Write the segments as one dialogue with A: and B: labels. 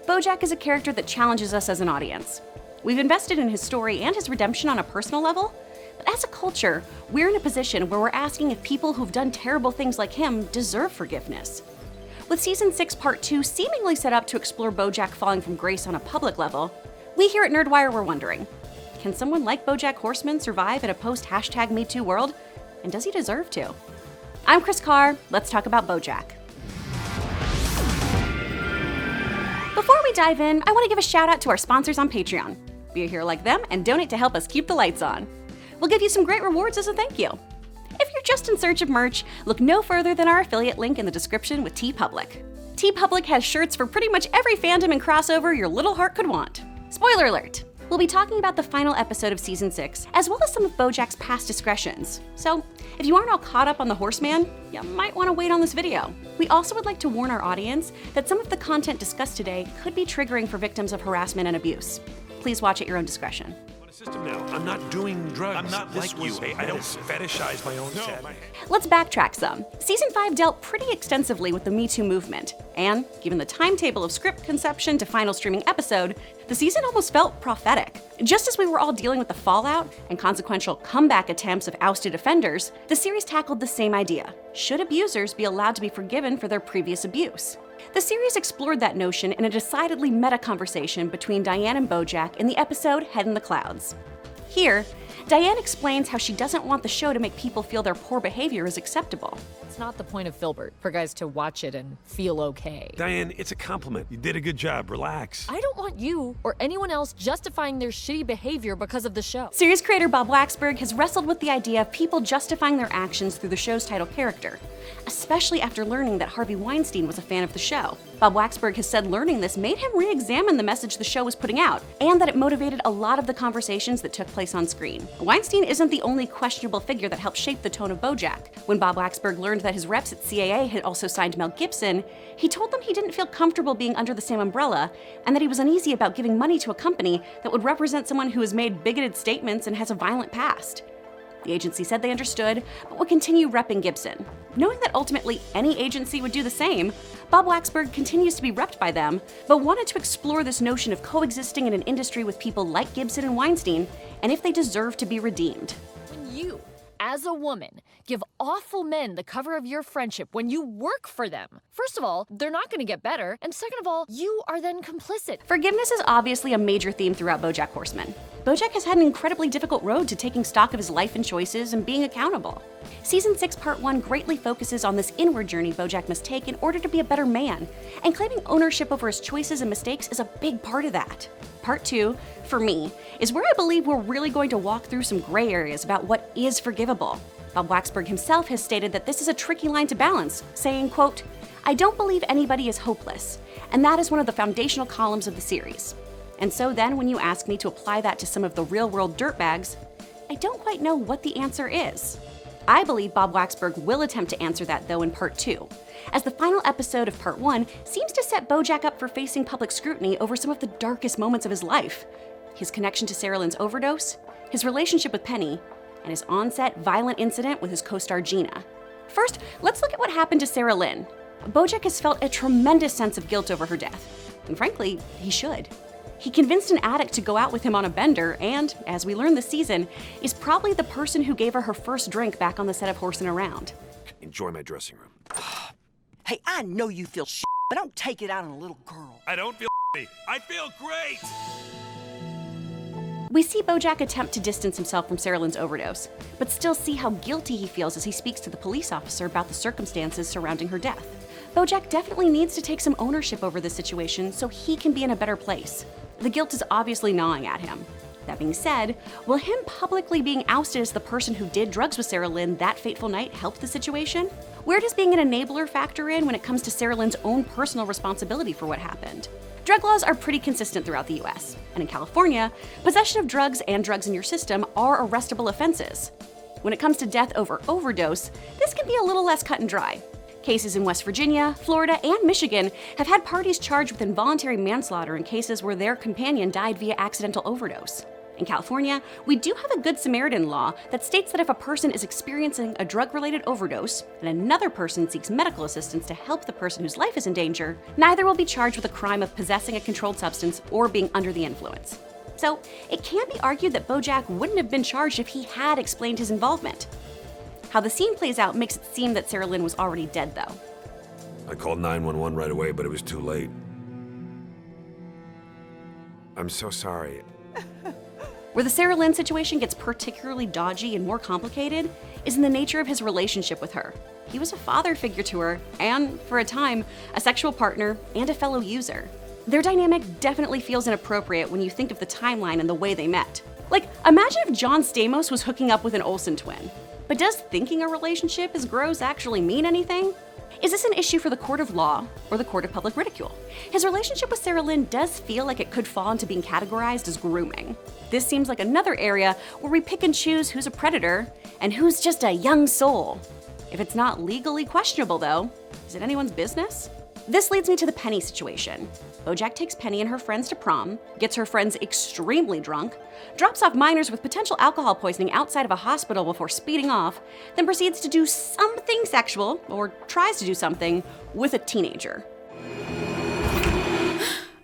A: BoJack is a character that challenges us as an audience. We've invested in his story and his redemption on a personal level, but as a culture, we're in a position where we're asking if people who've done terrible things like him deserve forgiveness. With Season 6 Part 2 seemingly set up to explore BoJack falling from grace on a public level, we here at Nerdwire were wondering, can someone like BoJack Horseman survive in a post-#MeToo world? And does he deserve to? I'm Kris Carr, let's talk about BoJack. Before we dive in, I want to give a shout out to our sponsors on Patreon. Be a hero like them and donate to help us keep the lights on. We'll give you some great rewards as a thank you. If you're just in search of merch, look no further than our affiliate link in the description with TeePublic. TeePublic has shirts for pretty much every fandom and crossover your little heart could want. Spoiler alert! We'll be talking about the final episode of Season 6, as well as some of BoJack's past discretions. So, if you aren't all caught up on the Horseman, you might want to wait on this video. We also would like to warn our audience that some of the content discussed today could be triggering for victims of harassment and abuse. Please watch at your own discretion.
B: System now. I'm not doing drugs.
C: I'm not like you. Hey, I don't fetishize my own sadness.
A: Let's backtrack some. Season 5 dealt pretty extensively with the Me Too movement, and given the timetable of script conception to final streaming episode, the season almost felt prophetic. Just as we were all dealing with the fallout and consequential comeback attempts of ousted offenders, the series tackled the same idea. Should abusers be allowed to be forgiven for their previous abuse? The series explored that notion in a decidedly meta conversation between Diane and BoJack in the episode Head in the Clouds. Here, Diane explains how she doesn't want the show to make people feel their poor behavior is acceptable.
D: It's not the point of Filbert, for guys to watch it and feel okay.
B: Diane, it's a compliment. You did a good job. Relax.
D: I don't want you or anyone else justifying their shitty behavior because of the show.
A: Series creator Bob Waxberg has wrestled with the idea of people justifying their actions through the show's title character, especially after learning that Harvey Weinstein was a fan of the show. Bob Waxberg has said learning this made him re-examine the message the show was putting out, and that it motivated a lot of the conversations that took place on screen. Weinstein isn't the only questionable figure that helped shape the tone of BoJack. When Bob Waxberg learned that his reps at CAA had also signed Mel Gibson, he told them he didn't feel comfortable being under the same umbrella, and that he was uneasy about giving money to a company that would represent someone who has made bigoted statements and has a violent past. The agency said they understood, but would continue repping Gibson. Knowing that ultimately any agency would do the same, Bob Waxberg continues to be repped by them, but wanted to explore this notion of coexisting in an industry with people like Gibson and Weinstein, and if they deserve to be redeemed.
D: When you, as a woman, give awful men the cover of your friendship when you work for them, first of all, they're not going to get better, and second of all, you are then complicit.
A: Forgiveness is obviously a major theme throughout BoJack Horseman. BoJack has had an incredibly difficult road to taking stock of his life and choices and being accountable. Season 6 Part 1 greatly focuses on this inward journey BoJack must take in order to be a better man, and claiming ownership over his choices and mistakes is a big part of that. Part 2, for me, is where I believe we're really going to walk through some gray areas about what is forgivable. Bob Waxberg himself has stated that this is a tricky line to balance, saying, quote, "I don't believe anybody is hopeless, and that is one of the foundational columns of the series. And so then when you ask me to apply that to some of the real-world dirtbags, I don't quite know what the answer is." I believe Bob Waxberg will attempt to answer that, though, in Part 2, as the final episode of Part 1 seems to set BoJack up for facing public scrutiny over some of the darkest moments of his life. His connection to Sarah Lynn's overdose, his relationship with Penny, and his on-set violent incident with his co-star Jena. First, let's look at what happened to Sarah Lynn. BoJack has felt a tremendous sense of guilt over her death, and frankly, he should. He convinced an addict to go out with him on a bender and, as we learn this season, is probably the person who gave her first drink back on the set of Horsin' Around.
B: Enjoy my dressing room.
E: Hey, I know you feel but don't take it out on a little girl.
B: I don't feel I feel great!
A: We see BoJack attempt to distance himself from Sarah Lynn's overdose, but still see how guilty he feels as he speaks to the police officer about the circumstances surrounding her death. BoJack definitely needs to take some ownership over this situation so he can be in a better place. The guilt is obviously gnawing at him. That being said, will him publicly being ousted as the person who did drugs with Sarah Lynn that fateful night help the situation? Where does being an enabler factor in when it comes to Sarah Lynn's own personal responsibility for what happened? Drug laws are pretty consistent throughout the US, and in California, possession of drugs and drugs in your system are arrestable offenses. When it comes to death over overdose, this can be a little less cut and dry. Cases in West Virginia, Florida, and Michigan have had parties charged with involuntary manslaughter in cases where their companion died via accidental overdose. In California, we do have a Good Samaritan law that states that if a person is experiencing a drug-related overdose and another person seeks medical assistance to help the person whose life is in danger, neither will be charged with a crime of possessing a controlled substance or being under the influence. So, it can be argued that BoJack wouldn't have been charged if he had explained his involvement. How the scene plays out makes it seem that Sarah Lynn was already dead, though.
B: I called 911 right away, but it was too late. I'm so sorry.
A: Where the Sarah Lynn situation gets particularly dodgy and more complicated is in the nature of his relationship with her. He was a father figure to her, and, for a time, a sexual partner and a fellow user. Their dynamic definitely feels inappropriate when you think of the timeline and the way they met. Like, imagine if John Stamos was hooking up with an Olsen twin. But does thinking a relationship is gross actually mean anything? Is this an issue for the court of law or the court of public ridicule? His relationship with Sarah Lynn does feel like it could fall into being categorized as grooming. This seems like another area where we pick and choose who's a predator and who's just a young soul. If it's not legally questionable, though, is it anyone's business? This leads me to the Penny situation. BoJack takes Penny and her friends to prom, gets her friends extremely drunk, drops off minors with potential alcohol poisoning outside of a hospital before speeding off, then proceeds to do something sexual, or tries to do something, with a teenager.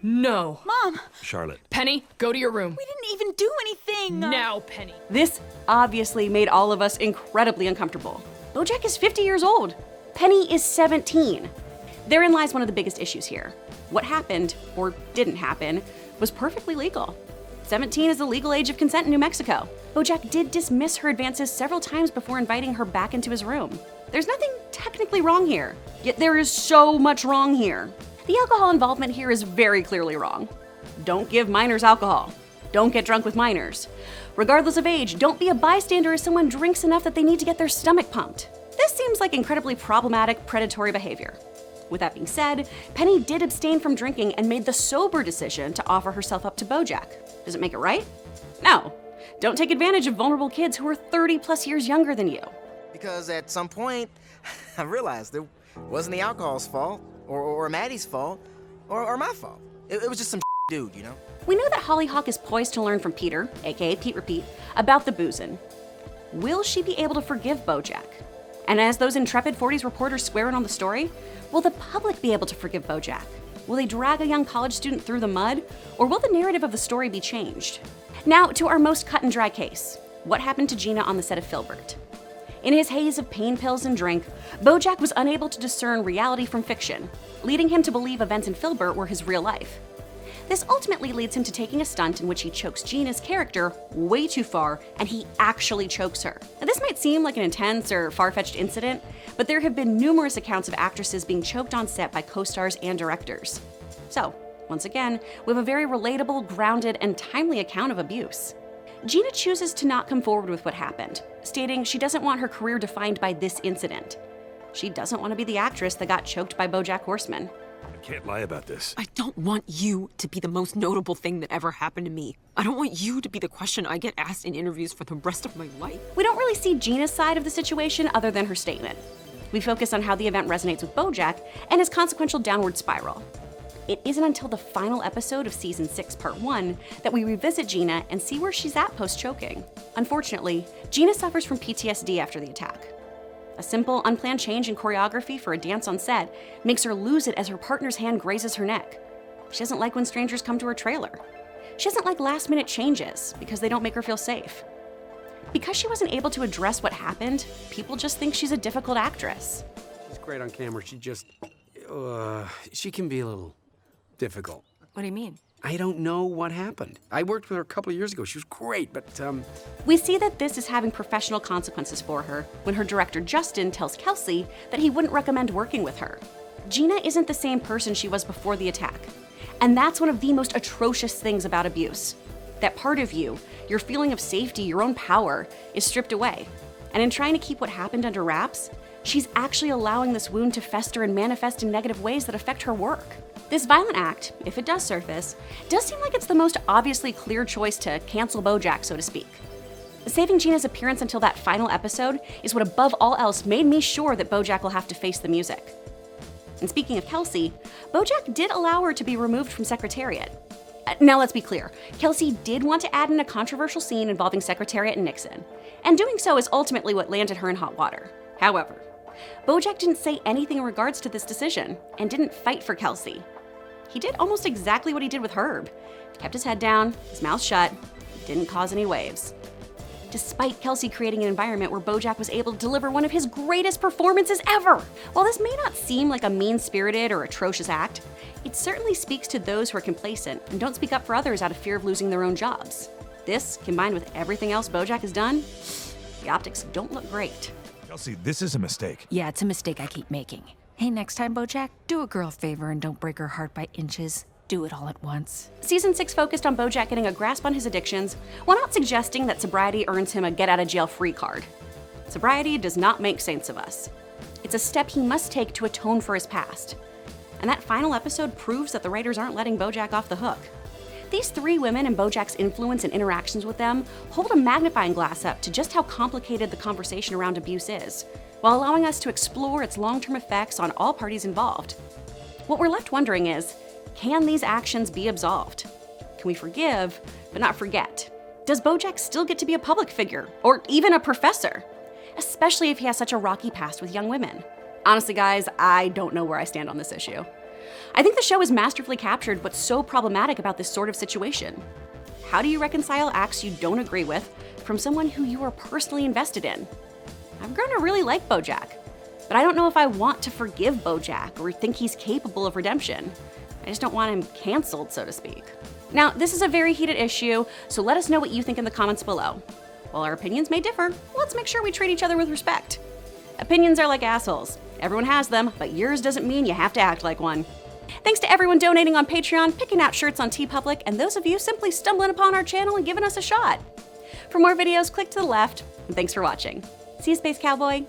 F: No.
G: Mom!
B: Charlotte.
F: Penny, go to your room.
G: We didn't even do anything!
F: Now, Penny.
A: This obviously made all of us incredibly uncomfortable. BoJack is 50 years old. Penny is 17. Therein lies one of the biggest issues here. What happened, or didn't happen, was perfectly legal. 17 is the legal age of consent in New Mexico. BoJack did dismiss her advances several times before inviting her back into his room. There's nothing technically wrong here, yet there is so much wrong here. The alcohol involvement here is very clearly wrong. Don't give minors alcohol. Don't get drunk with minors. Regardless of age, don't be a bystander if someone drinks enough that they need to get their stomach pumped. This seems like incredibly problematic, predatory behavior. With that being said, Penny did abstain from drinking and made the sober decision to offer herself up to BoJack. Does it make it right? No. Don't take advantage of vulnerable kids who are 30 plus years younger than you.
H: Because at some point, I realized it wasn't the alcohol's fault, or Maddie's fault, or my fault. It was just some dude, you know?
A: We know that Hollyhock is poised to learn from Peter, aka Pete Repeat, about the boozin'. Will she be able to forgive BoJack? And as those intrepid 40s reporters square in on the story, will the public be able to forgive BoJack? Will they drag a young college student through the mud? Or will the narrative of the story be changed? Now, to our most cut and dry case. What happened to Jena on the set of Filbert? In his haze of pain pills and drink, BoJack was unable to discern reality from fiction, leading him to believe events in Filbert were his real life. This ultimately leads him to taking a stunt in which he chokes Jena's character way too far, and he actually chokes her. Now, this might seem like an intense or far-fetched incident, but there have been numerous accounts of actresses being choked on set by co-stars and directors. So, once again, we have a very relatable, grounded, and timely account of abuse. Jena chooses to not come forward with what happened, stating she doesn't want her career defined by this incident. She doesn't want to be the actress that got choked by BoJack Horseman.
B: I can't lie about this.
I: I don't want you to be the most notable thing that ever happened to me. I don't want you to be the question I get asked in interviews for the rest of my life.
A: We don't really see Jena's side of the situation other than her statement. We focus on how the event resonates with BoJack and his consequential downward spiral. It isn't until the final episode of Season 6, Part 1, that we revisit Jena and see where she's at post-choking. Unfortunately, Jena suffers from PTSD after the attack. A simple, unplanned change in choreography for a dance on set makes her lose it as her partner's hand grazes her neck. She doesn't like when strangers come to her trailer. She doesn't like last-minute changes because they don't make her feel safe. Because she wasn't able to address what happened, people just think she's a difficult actress.
J: She's great on camera. She can be a little difficult.
I: What do you mean?
J: I don't know what happened. I worked with her a couple of years ago. She was great, but
A: We see that this is having professional consequences for her when her director Justin tells Kelsey that he wouldn't recommend working with her. Jena isn't the same person she was before the attack. And that's one of the most atrocious things about abuse. That part of you, your feeling of safety, your own power, is stripped away. And in trying to keep what happened under wraps, she's actually allowing this wound to fester and manifest in negative ways that affect her work. This violent act, if it does surface, does seem like it's the most obviously clear choice to cancel BoJack, so to speak. Saving Jena's appearance until that final episode is what above all else made me sure that BoJack will have to face the music. And speaking of Kelsey, BoJack did allow her to be removed from Secretariat. Now let's be clear, Kelsey did want to add in a controversial scene involving Secretariat and Nixon, and doing so is ultimately what landed her in hot water. However, BoJack didn't say anything in regards to this decision, and didn't fight for Kelsey. He did almost exactly what he did with Herb. Kept his head down, his mouth shut, didn't cause any waves. Despite Kelsey creating an environment where BoJack was able to deliver one of his greatest performances ever. While this may not seem like a mean-spirited or atrocious act, it certainly speaks to those who are complacent and don't speak up for others out of fear of losing their own jobs. This, combined with everything else BoJack has done, the optics don't look great.
C: Kelsey, this is a mistake.
G: Yeah, it's a mistake I keep making. Hey, next time, BoJack, do a girl a favor and don't break her heart by inches. Do it all at once.
A: Season 6 focused on BoJack getting a grasp on his addictions, while not suggesting that sobriety earns him a get-out-of-jail-free card. Sobriety does not make saints of us. It's a step he must take to atone for his past. And that final episode proves that the writers aren't letting BoJack off the hook. These 3 women and BoJack's influence and interactions with them hold a magnifying glass up to just how complicated the conversation around abuse is, while allowing us to explore its long-term effects on all parties involved. What we're left wondering is, can these actions be absolved? Can we forgive, but not forget? Does BoJack still get to be a public figure, or even a professor? Especially if he has such a rocky past with young women. Honestly, guys, I don't know where I stand on this issue. I think the show has masterfully captured what's so problematic about this sort of situation. How do you reconcile acts you don't agree with from someone who you are personally invested in? I've grown to really like BoJack, but I don't know if I want to forgive BoJack or think he's capable of redemption. I just don't want him canceled, so to speak. Now, this is a very heated issue, so let us know what you think in the comments below. While our opinions may differ, let's make sure we treat each other with respect. Opinions are like assholes. Everyone has them, but yours doesn't mean you have to act like one. Thanks to everyone donating on Patreon, picking out shirts on TeePublic, and those of you simply stumbling upon our channel and giving us a shot. For more videos, click to the left, and thanks for watching. See you, Space Cowboy.